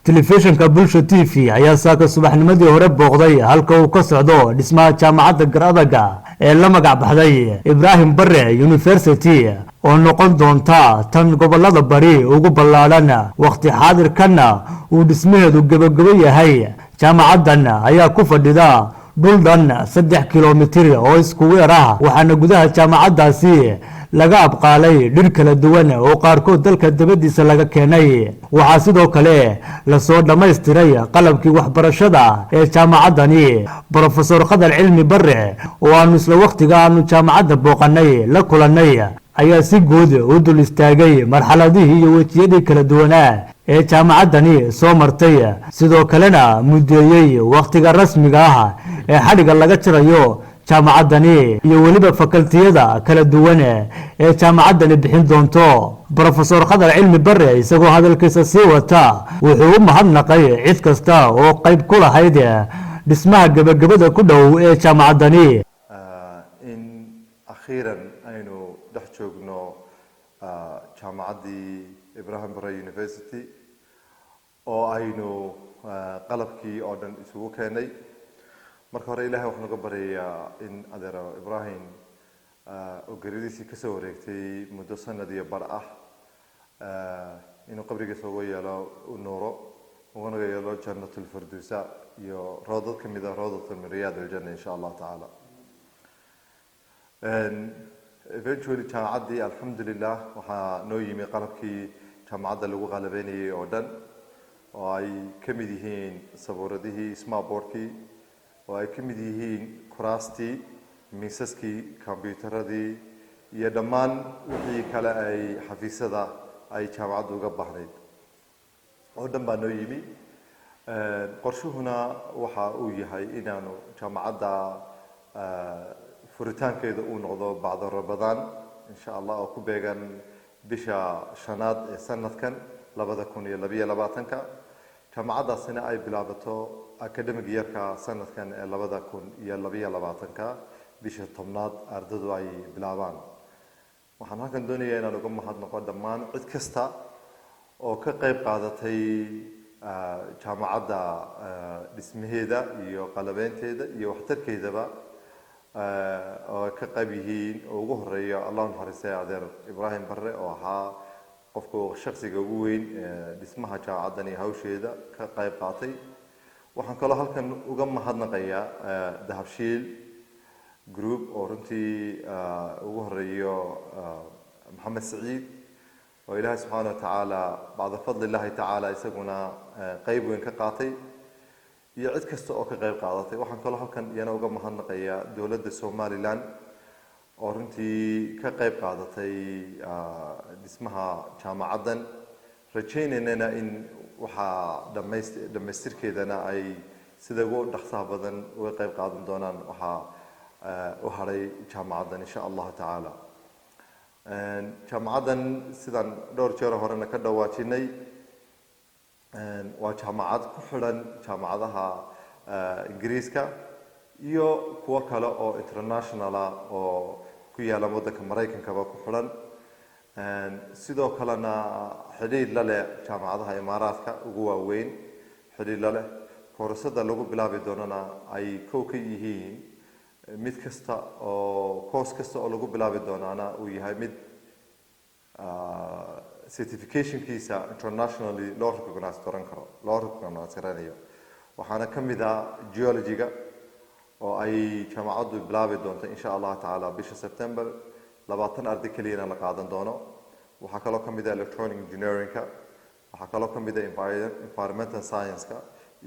telefishinka Bulsho TV ayaa saaka subaxnimadii hore booqday halka uu ka socdo dhismaha jaamacadda Garadaga ee la magac baxday Ibrahim Barre University oo noqon doonta tan gobolada bari ugu ballaaran waqti xaadirkana uu dhismaheedu gabagabo yahay. jaamacaddan ayaa ku fadhida dhul dhan 3 kiiloomitir oo isku weer ah, waxaana gudaha jaamacaddaasi laga abqaalay dhir kala duwan oo qaarkood dalka dibadiisa laga keenay. waxaa sidoo kale la soo dhammaystiray qalabkii waxbarashada ee jaamacaddani. Professor Khadar Cilmi Barre oo aanu isla waqtiga aanu jaamacadda booqanay la kulanay ayaa si guud u dul istaagay marxaladihii iyo wejiyadii kala duwanaa ee jaamacaddani soo martay, sidoo kalena mudeeyay waqtiga rasmiga ah ee xadhiga laga jirayo jaamacaddani iyo weliba fakaltiyada kala duwan ee jaamacaddani bixin doonto. Professor Khadar Cilmi Barre isagoo hadalkiisa sii wata wuxuu u mahadnaqay cid kasta oo qayb ku lahayd dhismaha gabagabada ku dhow ee jaamacaddani. in akhiiran aynu dhex joogno jaamacaddii Ibrahim Barre University oo aynu qalabkii oo dhan isugu keenay. marka hore ilaahay waxaan uga baryayaa in adeero Ibrahim oo garidiisii ka soo wareegtay muddo sanad iyo bar ah inuu qabrigiisa uga yeelo nuuro ugana yeelo jannatul firdawsa iyo roodad ka mid ah roodadka min riyaad aljanna insha Allah taala. eventually jaamacaddii alxamdulillah waxaa noo yimi qalabkii jaamacadda lagu qalabeynayay oo dhan oo ay ka mid yihiin sabuuradihii smartboardkii oo ay ka mid yihiin kuraastii miisaskii kombiyuutaradii iyo dhammaan wixii kale ay xafiisyada ay jaamacaddu uga baahnayd oo dhan baa noo yimi. qorshuhuna waxa uu yahay inaanu jaamacadda furitaankeeda uu noqdo bacda Ramadaan insha Allah oo ku beegan bisha shanaad ee sanadkan 2022 jaamacaddaasina ay bilaabato academic yearka sanadkan ee 2022 bisha tobnaad ardaydu ay bilaabaan. waxaan halkan doonayaa inaan uga mahadnaqo dhammaan cid kasta oo ka qayb qaadatay jaamacadda dhismaheeda iyo qalabeynteeda iyo waxtarkeedaba oo ka qayb yihiin oo ugu horeeya Allah naxariistay adeer Ibrahim Barre oo ahaa qofka shakhsiga ugu weyn dhismaha jaamacaddan iyo hawsheeda ka qayb qaatay. waxaan kaloo halkan uga mahadnaqayaa Dahabshiil group oo runtii ugu horeeyo Maxamed Saciid oo Ilaahay subhanahu wa ta'ala bacda fadlillahi ta'ala isaguna qayb weyn ka qaatay iyo cid kasta oo ka qayb qaadatay. waxaan kaloo halkan iyana uga mahadnaqayaa dowladda Somaliland oo runtii ka qayb qaadatay dhismaha jaamacaddan, rajaynayna in waxa dhamaystirkeedana ay sida ugu dhaqsaha badan uga qayb qaadan doonaan waxa u haray jaamacaddan insha Allah taala. jaamacaddan sidaan dhowr jeer horena ka dhawaajinay waa jaamacad ku xidhan jaamacadaha Ingiriiska iyo kuwa kale oo international ah oo ku yaala waddanka Mareykankaba ku xidhan. sidoo kalena xiriir la leh jaamacadaha Imaaraadka ugu waaweyn xiriir la leh. koorsada lagu bilaabi doonana ay kow ka yihiin mid kasta oo course kasta oo lagu bilaabi doonana uu yahay mid certification-kiisa internationally loo recognize garanayo. waxaana ka mid ah geology-ga oo ay jaamacaddu bilaabi doonto insha Allah taala bisha September 20 arday kaliya la qaadan doono. waxaa kaloo ka mid ah electronic engineering-ka, waxaa kaloo ka mid ah environmental science-ka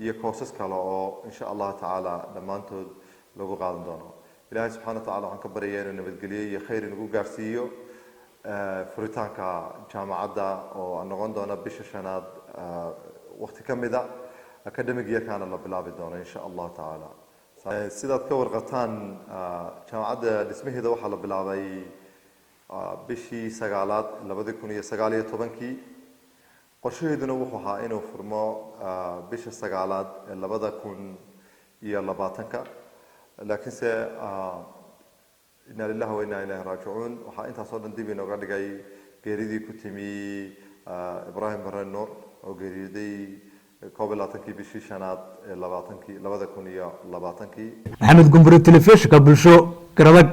iyo courses kale oo insha Allah taala dhammaantood lagu qaadan doono. Ilaahay subhanahu wa ta'ala waxaan ka baryayaa inuu nabadgeliyo iyo khayr inagu gaarsiiyo furitaanka jaamacadda oo noqon doona bisha shanaad waqti ka mid ah academic yearkana la bilaabi doono insha Allah taala. sidaad ka warqataan jaamacadda dhismaheeda waxaa la bilaabay bishii 9aad 2019 qorshaheeduna wuxuu ahaa inuu furmo bisha 9aad 2020 laakiinse inna lillahi wa inna ilayhi raaji'uun waxaa intaasoo dhan dib inooga dhigay geeridii ku timi Ibrahim Barre Nuur oo geeriday koob iyo labaatankii bishii shanaad ee labada kun iyo labaatankii. maxamed gumburi telefishinka bulsho garadag.